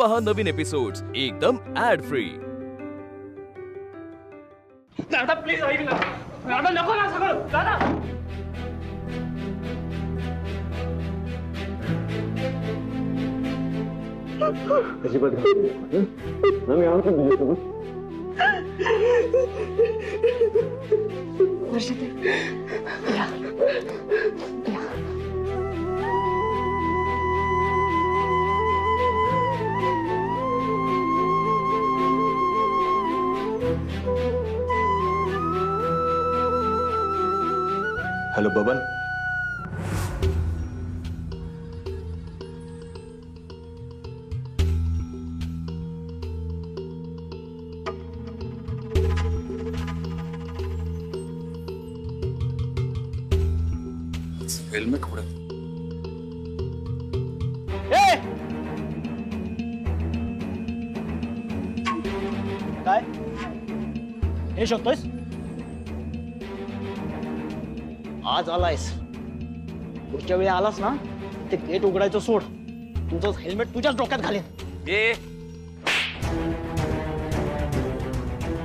पहा नवीन एपिसोड्स एकदम add free. दादा प्लीज ऐक ना, दादा नको ना सगळं, दादा कशी बदल मी आवडतो तुझ्यासोबत या या हॅलो बबन, हेल्मेट कुठे? काय हे शोधतोयस? आज आलायस, पुढच्या वेळी आलास ना ते गेट उघडायचं सोड, तुझं हेल्मेट तुझ्याच डोक्यात घालेन।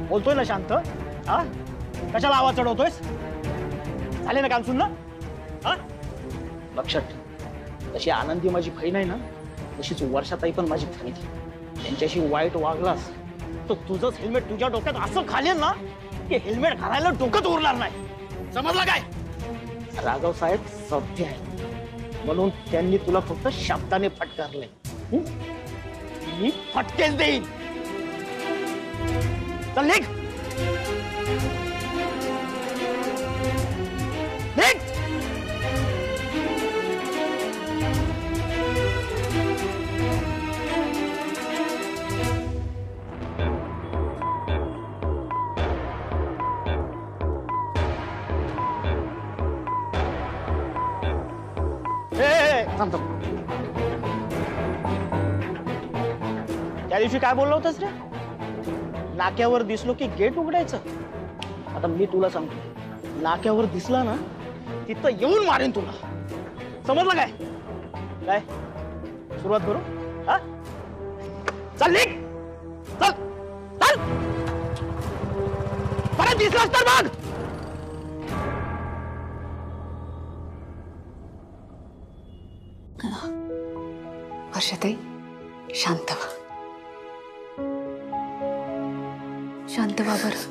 बोलतोय ना शांत, हा कशाला आवाज चढवतोयस? झाले ना काम सुनलं? हा लक्षात ठेव, तशी आनंदी माझी बहीण आहे ना, तशीच वर्षाताई पण माझी बहीण आहे। त्यांच्याशी वाईट वागलास तर तुझंच हेल्मेट तुझ्या डोक्यात असं घालेल ना की हेल्मेट घालायला डोकंच उरणार नाही, समजलं काय? राघव साहेब सभ्य आहे म्हणून त्यांनी तुला फक्त शब्दाने फटकारले, मी फटकेच देईन। चल निघ, निघ। त्या दिवशी काय बोललो होतास रे? नाक्यावर दिसलो की गेट उघडायचं। आता मी तुला सांगतो, नाक्यावर दिसला ना तिथं येऊन मारेन तुला, समजलं काय? काय सुरुवात करू? हा चल निघ, चल चल, परत दिसलास तर बघ। वर्षाताई शांत व्हा, शांत व्हा बरं,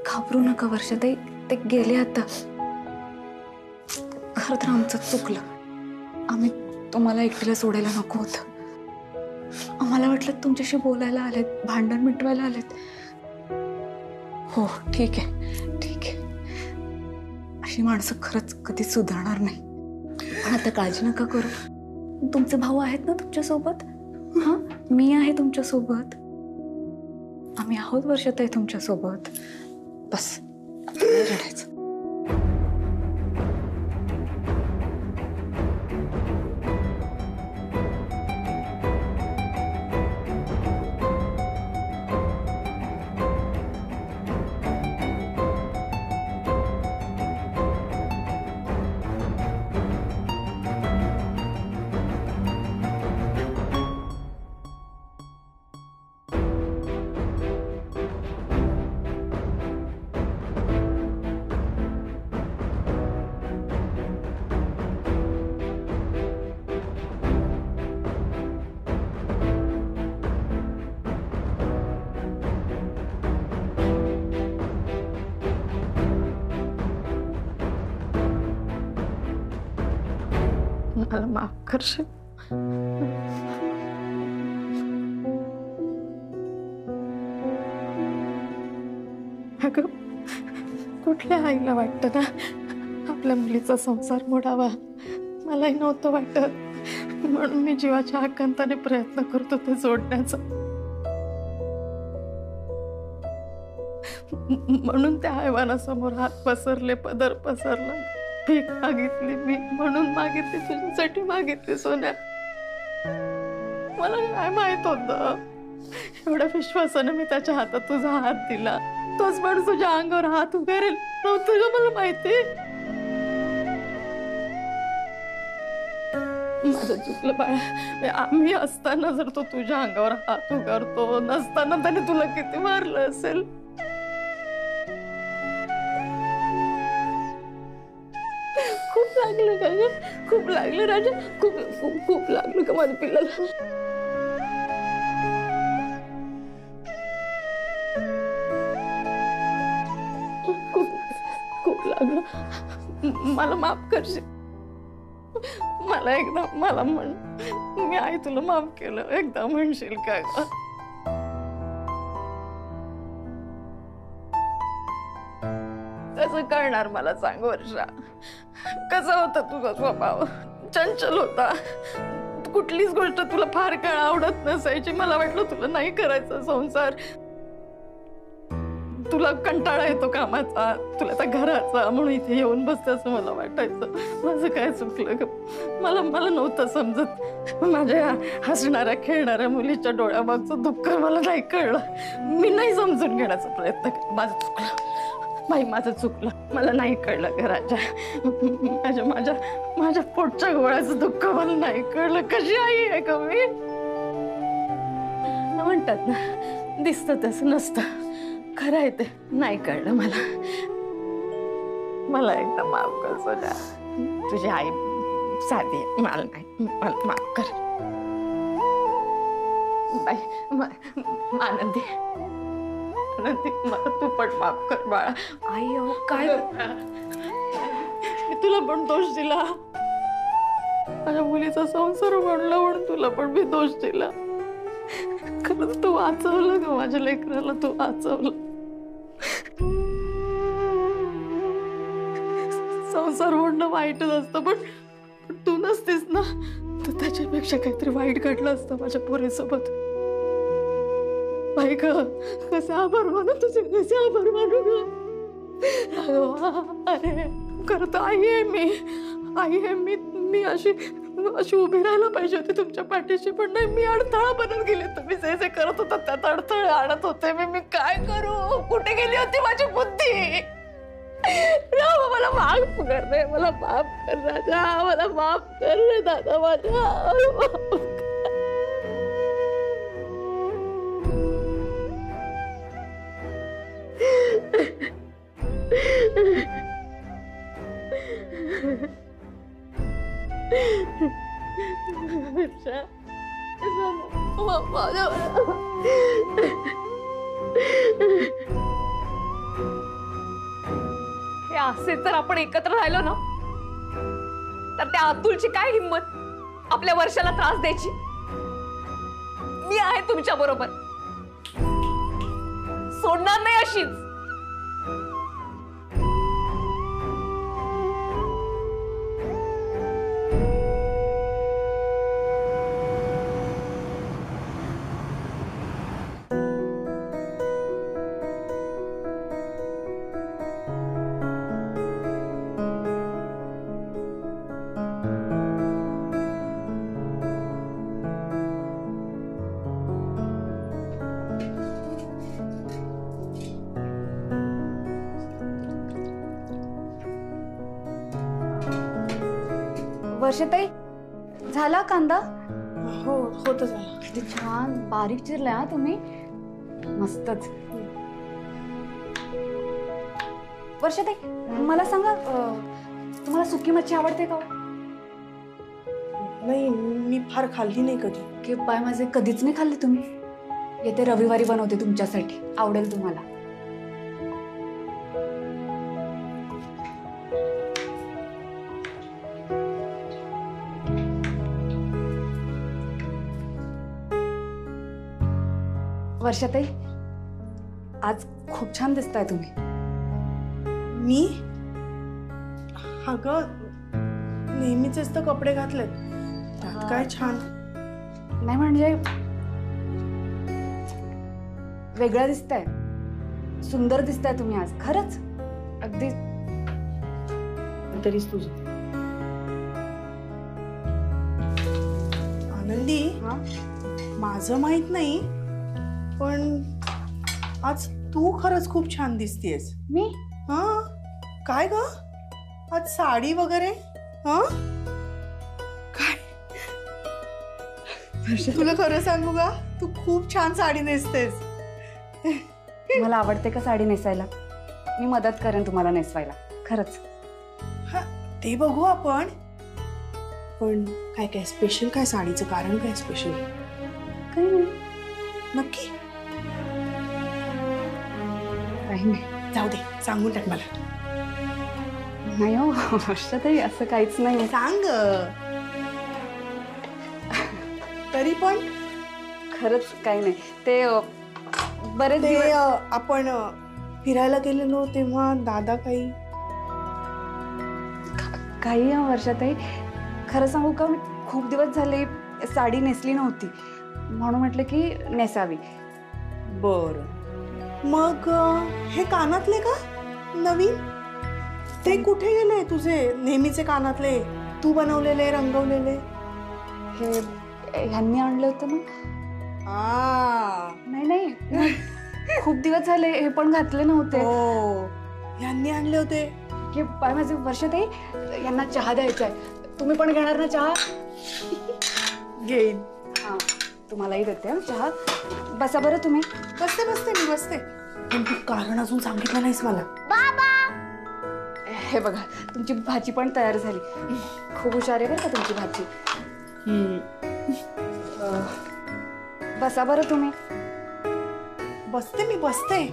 घाबरू नका वर्षाताई, ते गेले आता। खरं तर आमचं चुकलं, आम्ही तुम्हाला एकटीला सोडायला नको होतं। आम्हाला वाटलं तुमच्याशी बोलायला आलेत, भांडण मिटवायला आलेत। हो ठीक आहे, ठीक आहे, अशी माणसं खरंच कधी सुधारणार नाही, पण आता काळजी नका करू, तुमचे भाऊ आहेत ना तुमच्या सोबत, हा मी आहे तुमच्या सोबत, आम्ही आहोत वर्षाताई तुमच्या सोबत, बस आता नाही रडायचं। मला माफ करशील? अगं कुठल्या आईला वाटतं ना आपल्या मुलीचा संसार मोडावा, मलाही नव्हतं वाटत, म्हणून मी जीवाच्या आकांताने प्रयत्न करतो ते जोडण्याचा, म्हणून त्या हैवानासमोर हात पसरले, पदर पसरला, भीक मागितली, भीक म्हणून मागितली, तुझ्यासाठी मागितली सोन्या। मला काय माहित होतं एवढ्या विश्वासाने मी त्याच्या हातात तुझा हात दिला, तोच माणूस तुझ्या अंगावर हात उगारेल नव्हतं का मला माहिती? माझं चुकलं बाळा. मी असताना जर तो तुझ्या अंगावर हात उगारतो, नसताना त्याने तुला किती मारलं असेल. खूप लागलं का ग? खूप लागलं राजा, खूप खूप खूप लागलं का माझ्या पिल्लाला? खूप खूप लागलं. मला माफ करशील? मला एकदा मला म्हण, मी आई तुला माफ केलं, एकदा म्हणशील का ग? कसं कळणार मला सांग वर्षा? कसा होता तुझा स्वभाव? चंचल होता. कुठलीच गोष्ट तुला फार काळ आवडत नसायची. मला वाटलं तुला नाही करायचा संसार, तुला कंटाळा येतो कामाचा, तुला त्या घराचा, म्हणून इथे येऊन बसते असं मला वाटायचं. माझं काय चुकलं ग? मला नव्हतं समजत. माझ्या हसणाऱ्या खेळणाऱ्या मुलीच्या डोळ्यामागचं दुःख मला नाही कळलं. मी नाही समजून घेण्याचा प्रयत्न केला. माझं चुकलं बाई, माझं चुकलं. मला नाही कळलं ग राजा. माझ्या पोटच्या गोळ्याचं दुःख मला नाही कळलं. कशी आई आहे का मी? म्हणतात ना, दिसतं तसं नसतं. खरं आहे ते. नाही कळलं मला. मला एकदा माफ कर सोजा. तुझी आई साधी आहे. मला नाही, मला माफ कर बाई. आनंदी मला तू पण माफ कर बाळा. आई अहो काय? मी तुला पण दोष दिला. माझ्या मुलीचा संसार म्हणला म्हणून तुला पण मी दोष दिला. खरंच तू वाचवलं ग माझ्या लेकराला, तू वाचवलं. संसार म्हणणं वाईटच असतं, पण तू नसतेस ना, तर त्याच्यापेक्षा काहीतरी वाईट घडलं असतं माझ्या पोरीसोबत. बाई ग, कसे आभार मानू तुझे, कसे आभार मानू ग राघवा. अरे खरं तर आई आहे मी अशी उभी राहायला पाहिजे होती तुमच्या पाठीशी, पण नाही, मी अडथळा बनत गेले. तुम्ही जे करत होता त्यात अडथळे आणत होते. मी काय करू? कुठे गेली होती माझी बुद्धी? राघवा मला माफ कर रे, मला माफ कर राजा, मला माफ कर रे दादा माझ्या. हे असे तर आपण एकत्र राहिलो ना, तर त्या अतुलची काय हिंमत आपल्या वर्षाला त्रास द्यायची? मी आहे तुमच्या बरोबर, सोडणार नाही अशीच. वर्षाताई, झाला कांदा? होत झालं. किती छान बारीक चिरलाय हा तुम्ही, मस्तच. वर्षाताई मला सांगा, तुम्हाला सुकी मच्छी आवडते का? नाही, मी फार खाल्ली नाही कधी. की पाय माझे कधीच नाही खाल्ले तुम्ही? येते रविवारी बनवते तुमच्यासाठी, आवडेल तुम्हाला. वर्षाताई, आज खूप छान दिसताय तुम्ही. मी? अगं, नेहमीचेच तर कपडे घातलेत, त्यात काय छान? नाही म्हणजे वेगळं दिसताय, सुंदर दिसताय तुम्ही आज, खरंच अगदी. तरीच तुझं आनंदी. माझं माहित नाही, पण आज तू खरंच खूप छान दिसतेस. मी? हा, काय ग आज साडी वगैरे? हा, तुला खरं सांगू का, तू खूप छान साडी नेसतेस. मला आवडते का साडी नेसायला? मी मदत करेन तुम्हाला नेसवायला, खरंच. हा, ते बघू आपण. पण काय काय स्पेशल, काय साडीचं कारण काय स्पेशल? काही नाही. नक्की काही नाही. जाऊ दे, सांगून टाक मला. नाही हो वर्षाताई, असं काहीच नाही. सांग. तरी पण खरंच काही नाही. ते बरेच ते दिवस आपण फिरायला गेलेलो तेव्हा दादा काही वर्षाताई, खरं सांगू का, मी खूप दिवस झाले साडी नेसली नव्हती, म्हणून म्हटलं की नेसावी. बर. मग हे कानातले का नवीन? ते कुठे गेले तुझे नेहमीचे कानातले, तू बनवलेले रंगवलेले? हे ह्यांनी आणलं होतं ना. नाही नाही, खूप दिवस झाले हे पण घातले नव्हते. हो, यांनी आणले होते. की बाय माझे वर्षाताई, यांना चहा द्यायचा आहे. तुम्ही पण घेणार ना चहा? घेईन. हा, तुम्हालाही देते हं चहा. बसा बरं तुम्ही. बसते बसते मी बसते. पण तू कारण अजून सांगितलं नाहीस मला. हे बघा, तुमची भाजी पण तयार झाली. खूप हुशार आहे बरं का तुमची भाजी. बसा बरं तुम्ही. बसते मी बसते.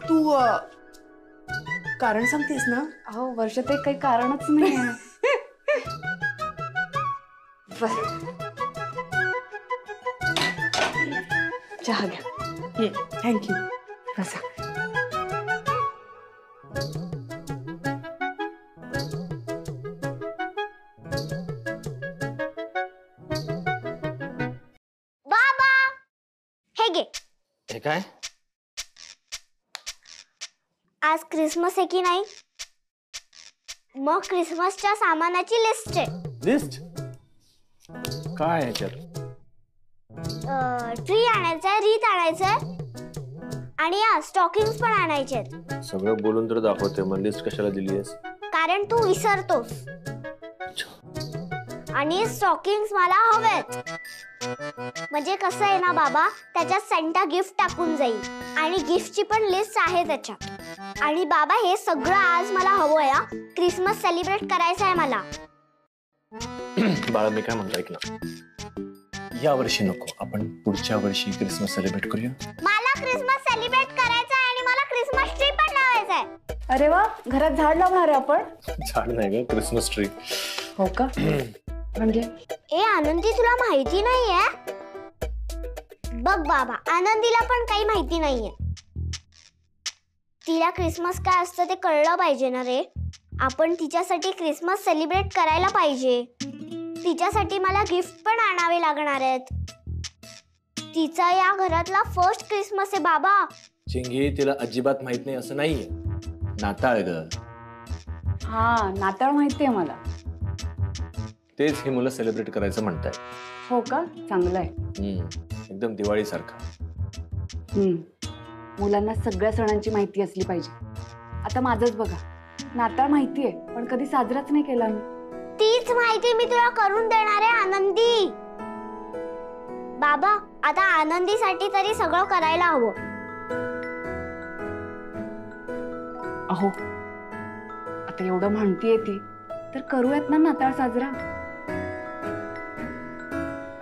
तू कारण सांगतेस ना? अहो वर्षाताई, काही कारणच नाही. चहा घ्या. थँक्यू. बसा. बाबा, हे घे. हे काय? आज क्रिसमस आहे की नाही? मग क्रिसमसच्या सामानाची लिस्ट आहे. लिस्ट काय ह्याच्यात? ट्री आणायचंय, रीत आणायचंय आणि स्टॉकिंग्स पण आणायचे. सगळं बोलून तर दाखवते, मग लिस्ट कशाला दिली आहेस? कारण तू विसरतोस. आणि स्टॉकिंग्स मला हवेत. म्हणजे कसं आहे ना बाबा, त्याच्यात सेंटा गिफ्ट टाकून जाईल आणि गिफ्टची पण लिस्ट आहे त्याच्यात. आणि बाबा, हे सगळं आज मला हवंय. क्रिसमस सेलिब्रेट करायचं आहे मला. बाळा, मी काय म्हणतो ऐक ना, या वर्षी नको, आपण पुढच्या वर्षी क्रिसमस सेलिब्रेट करूया. मला क्रिसमस सेलिब्रेट करायचं आहे आणि मला क्रिसमस ट्री पण लावायचा आहे. अरे वा, घरात झाड लावणार आहे आपण? झाड नाही ग, क्रिसमस ट्री. हो का? म्हणजे ए आनंदी, तुला माहिती नाहीये? बघ बाबा, आनंदीला पण काही माहिती नाहीये. तिला क्रिसमस काय असतं ते कळलं पाहिजे ना रे. आपण तिच्यासाठी क्रिसमस सेलिब्रेट करायला पाहिजे. तिच्यासाठी मला गिफ्ट पण आणावे लागणार आहेत. तिचा या घरातला फर्स्ट क्रिसमस आहे बाबा. चिंगी, तिला अजिबात माहित नाही असं नाहीये. नाताळ ग. हा, नाताळ माहितीये मला. तेच ही मुलं सेलिब्रेट करायचं म्हणताय. हो का? चांगलं आहे. एकदम दिवाळी सारखा. मुलांना सगळ्या सणांची माहिती असली पाहिजे. आता माझंच बघा, नाताळ माहितीये पण कधी साजराच नाही केला मी. तीच माहिती मी तुला करून देणार आहे आनंदी. बाबा, आता आनंदीसाठी तरी सगळं करायला हवं. अहो, आता एवढं म्हणतीये ती, तर करूयात ना नाताळ साजरा.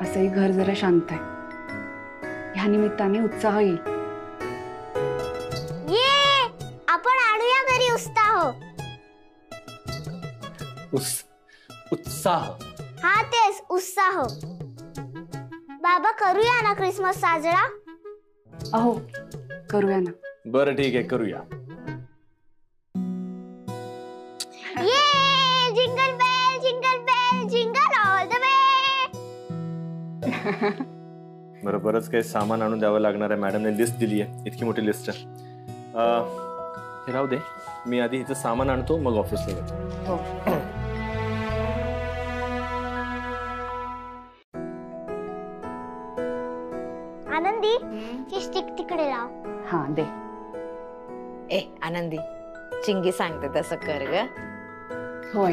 असंही घर जरा शांत आहे. ह्या निमित्ताने उत्साह येईल. ये, आपण आणूया घरी उत्साह. उत्साह. हा, तेच उत्साह. बाबा, करूया ना क्रिसमस साजरा? अहो, करूया ना. बरं ठीक आहे, करूया. ये, jingle bell jingle all the way. बरं, बरंच काही सामान आणून द्यावं लागणार आहे. मॅडमने लिस्ट दिली आहे, इतकी मोठी लिस्ट आहे. हे राहू दे, मी आधी हिचं सामान आणतो, मग ऑफिसला जातो. हो. आनंदी, ही स्टिक तिकडे लाव. हा, दे. ए आनंदी, चिंगी सांगते तसं कर ग. होय.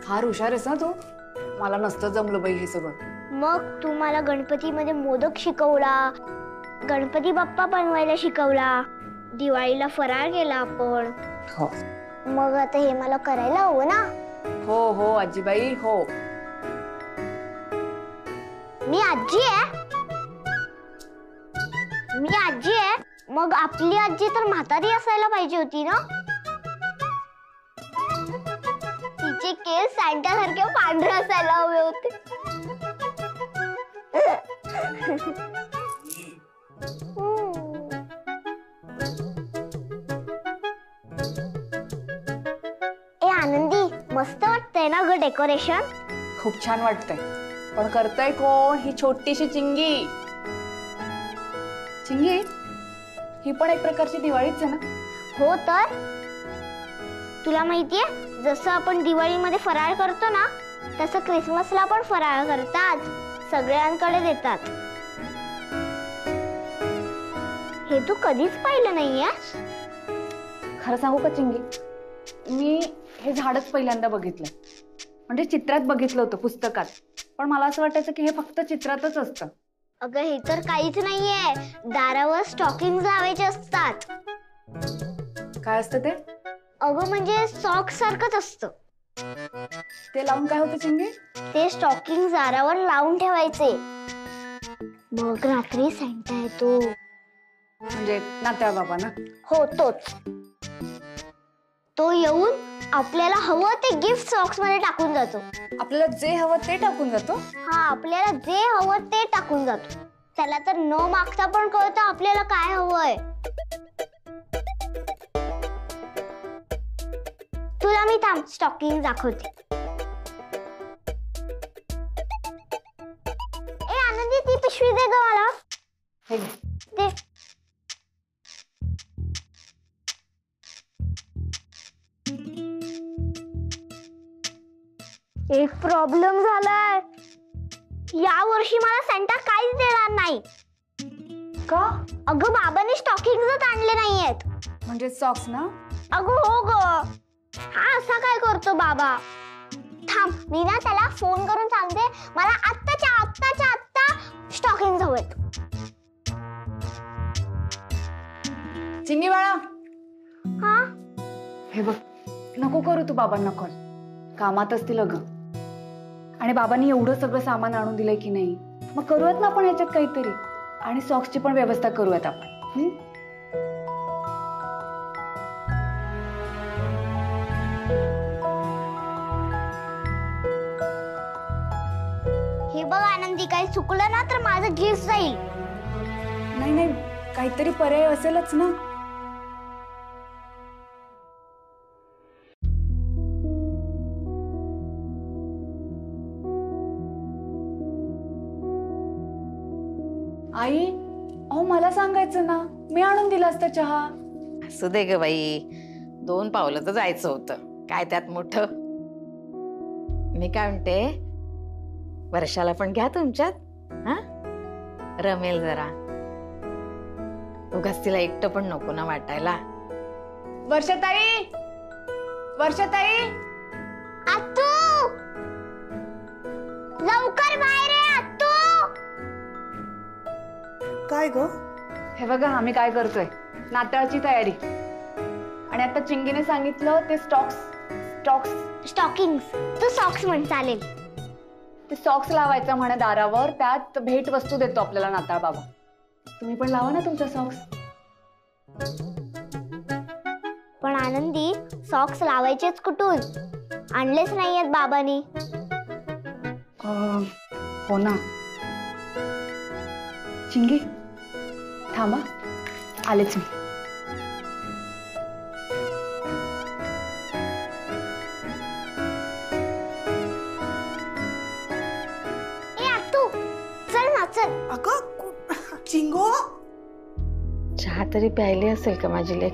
फार हुशार आहेस ना तू. मला नसतं जमलं बाई हे सगळं. मग तू मला गणपतीमध्ये मोदक शिकवला, गणपती बाप्पा बनवायला शिकवला, दिवाळीला फराळ केला आपण. हो मग आता हे मला करायला हवं ना. हो हो आजीबाई हो. मी आजी आहे. मग आपली आजी तर म्हातारी असायला पाहिजे होती ना. तिचे केस सँटा सारखे पांढरे असायला हवे होते. ए आनंदी, मस्त वाटतंय ना ग डेकोरेशन. खूप छान वाटतंय. पण करतय कोण? ही छोटीशी चिंगी. चिंगी ही पण एक प्रकारची दिवाळीच आहे ना. हो तर तुला माहितीये, जसं आपण दिवाळीमध्ये फराळ करतो ना, तसं क्रिसमसला पण फराळ करतात, सगळ्यांकडे देतात. हे तू कधीच पाहिलं नाहीयेस. खरं सांगू का चिंगी, मी हे झाडच पहिल्यांदा बघितलंय. म्हणजे चित्रात बघितलं होतं पुस्तकात, पण मला असं वाटायचं की हे फक्त चित्रातच असतं. अगं हे तर काहीच नाहीये. दारावर स्टॉकिंग लावायचे असतात. काय असतं ते? अगं म्हणजे सॉक्स सारखंच असतं. ते लावून काय होतं चिंगी? ते स्टॉकिंग दारावर लावून ठेवायचे. मग रात्री सँटा येतो. म्हणजे नात्या बाबा ना? हो तोच. तो येऊन आपल्याला हवं ते गिफ्ट सॉक्स मध्ये टाकून जातो. आपल्याला जे हवं ते टाकून जातो? हा, आपल्याला जे हवं ते टाकून जातो. त्याला तर न मागता पण कळतं आपल्याला काय हवंय. तुला मी थांब स्टॉकिंग दाखवते. ए आनंदी, ती पिशवी दे ग मला. हे दे. एक प्रॉब्लेम झालाय. या वर्षी मला सँटा काहीच देणार नाही. का? अगं बाबांनी स्टॉकिंगच आणले नाहीयेत. म्हणजे सॉक्स ना? अगं हो ग. हा असा काय करतो बाबा. थांब, मी ना त्याला फोन करून सांगते, मला आत्ता स्टॉकिंग हवेत. चिंगी बाळा. हा, हे बघ, नको करू तू बाबांना कॉल. कामात असतील अगं. आणि बाबांनी एवढं सगळं सामान आणून दिलंय की नाही, मग करूयात ना आपण याच्यात काहीतरी. आणि सॉक्सची पण व्यवस्था करूयात आपण. हे बघ आनंदी, काही चुकलं ना तर माझं गिफ्ट जाईल. नाही नाही, काहीतरी पर्याय असेलच ना. आई, अहो मला सांगायचं ना, मी आणून दिला असता चहा. असू दे ग बाई, 2 पावलं तर जायचं होतं, काय त्यात मोठं. मी काय म्हणते, वर्षाला पण घ्या तुमच्यात. हा, रमेल जरा. उगाच तिला एकटं पण नको ना वाटायला. वर्षाताई, वर्षाताई. आत्तू, लवकर बाहेर ये आत्तू. काय ग? हे बघा आम्ही काय करतोय, नाताळची तयारी. आणि आता चिंगीने सांगितलं ते स्टॉकिंग. तू सॉक्स म्हण चालेल. ते सॉक्स लावायचं म्हणे दारावर, त्यात भेट वस्तू देतो आपल्याला नाताळ बाबा. तुम्ही पण लावा ना तुमचा सॉक्स. पण आनंदी, सॉक्स लावायचेच कुठून? आणलेच नाहीयेत बाबांनी. हो ना. चिंगी थांबा, आलेच मी. ए आत्तू, चल ना चल. अगं चिंगो, चहा तरी प्यायली असेल का माझी लेक?